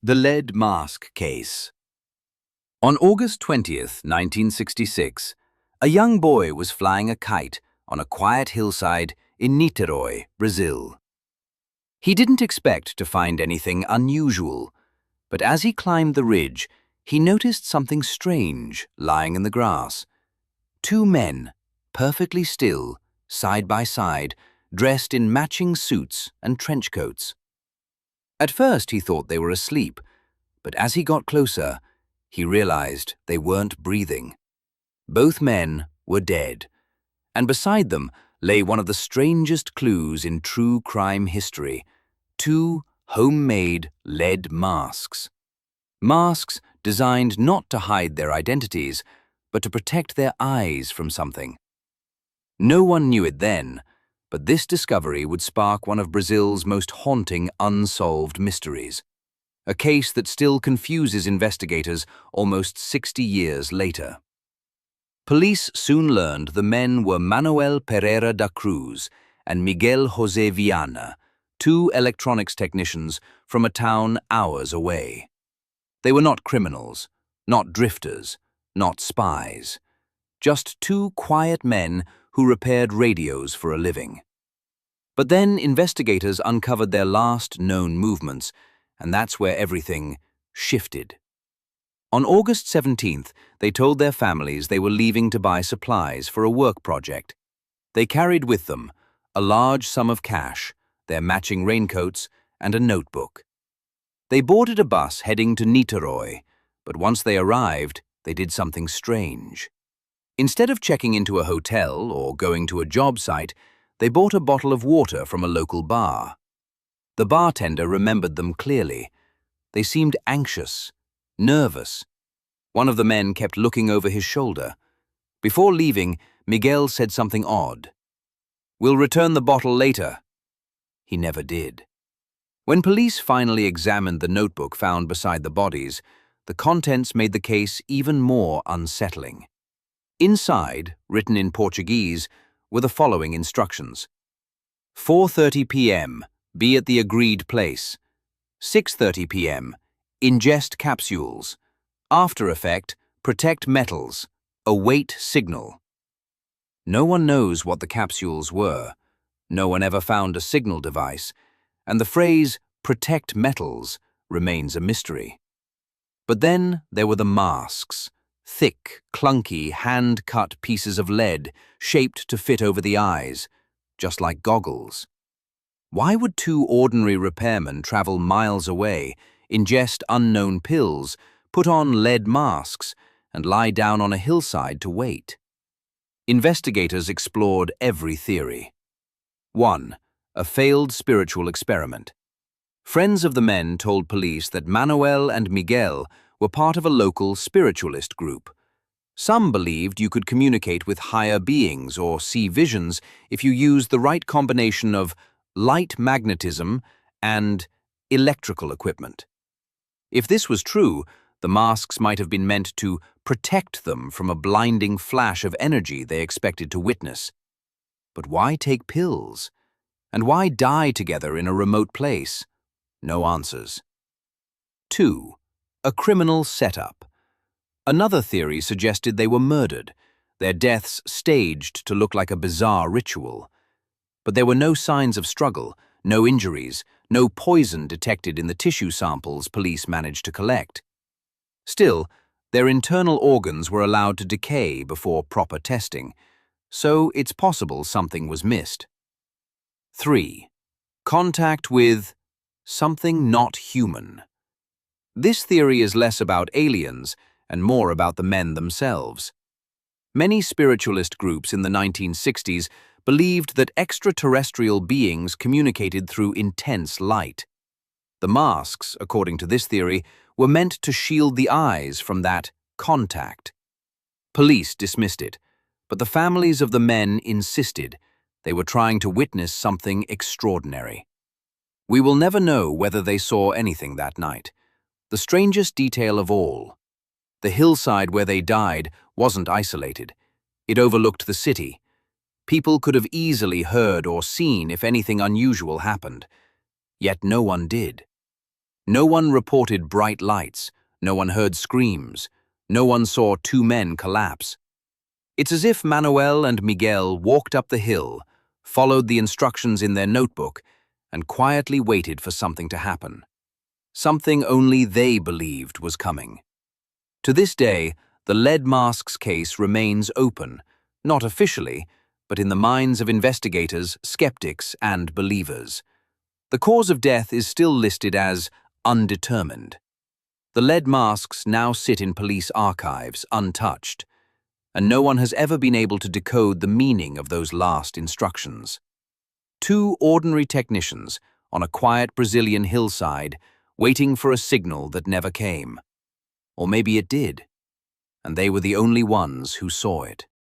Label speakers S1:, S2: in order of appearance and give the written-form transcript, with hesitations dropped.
S1: The Lead Mask Case. On August 20th, 1966, a young boy was flying a kite on a quiet hillside in Niterói, Brazil. He didn't expect to find anything unusual, but as he climbed the ridge, he noticed something strange lying in the grass. Two men, perfectly still, side by side, dressed in matching suits and trench coats. At first he thought they were asleep, but as he got closer, he realized they weren't breathing. Both men were dead, and beside them lay one of the strangest clues in true crime history: two homemade lead masks. Masks designed not to hide their identities, but to protect their eyes from something. No one knew it then, but this discovery would spark one of Brazil's most haunting unsolved mysteries, a case that still confuses investigators almost 60 years later. Police soon learned the men were Manoel Pereira da Cruz and Miguel José Viana, two electronics technicians from a town hours away. They were not criminals, not drifters, not spies, just two quiet men who repaired radios for a living. But then investigators uncovered their last known movements, and that's where everything shifted. On August 17th, they told their families they were leaving to buy supplies for a work project. They carried with them a large sum of cash, their matching raincoats, and a notebook. They boarded a bus heading to Niterói, but once they arrived, they did something strange. Instead of checking into a hotel or going to a job site, they bought a bottle of water from a local bar. The bartender remembered them clearly. They seemed anxious, nervous. One of the men kept looking over his shoulder. Before leaving, Miguel said something odd. "We'll return the bottle later." He never did. When police finally examined the notebook found beside the bodies, the contents made the case even more unsettling. Inside, written in Portuguese, were the following instructions: 4:30 p.m., be at the agreed place. 6:30 p.m., ingest capsules. After effect, protect metals. Await signal. No one knows what the capsules were. No one ever found a signal device, and the phrase protect metals remains a mystery. But then there were the masks. Thick, clunky, hand-cut pieces of lead shaped to fit over the eyes, just like goggles. Why would two ordinary repairmen travel miles away, ingest unknown pills, put on lead masks, and lie down on a hillside to wait? Investigators explored every theory. 1. A failed spiritual experiment. Friends of the men told police that Manoel and Miguel were part of a local spiritualist group. Some believed you could communicate with higher beings or see visions if you used the right combination of light magnetism and electrical equipment. If this was true, the masks might have been meant to protect them from a blinding flash of energy they expected to witness. But why take pills? And why die together in a remote place? No answers. 2. A criminal setup. Another theory suggested they were murdered, their deaths staged to look like a bizarre ritual. But there were no signs of struggle, no injuries, no poison detected in the tissue samples police managed to collect. Still, their internal organs were allowed to decay before proper testing, so it's possible something was missed. 3. Contact with something not human. This theory is less about aliens and more about the men themselves. Many spiritualist groups in the 1960s believed that extraterrestrial beings communicated through intense light. The masks, according to this theory, were meant to shield the eyes from that contact. Police dismissed it, but the families of the men insisted they were trying to witness something extraordinary. We will never know whether they saw anything that night. The strangest detail of all: the hillside where they died wasn't isolated. It overlooked the city. People could have easily heard or seen if anything unusual happened. Yet no one did. No one reported bright lights, no one heard screams, no one saw two men collapse. It's as if Manoel and Miguel walked up the hill, followed the instructions in their notebook, and quietly waited for something to happen. Something only they believed was coming. To this day, the lead masks case remains open, not officially, but in the minds of investigators, skeptics, and believers. The cause of death is still listed as undetermined. The lead masks now sit in police archives, untouched, and no one has ever been able to decode the meaning of those last instructions. Two ordinary technicians on a quiet Brazilian hillside, waiting for a signal that never came. Or maybe it did, and they were the only ones who saw it.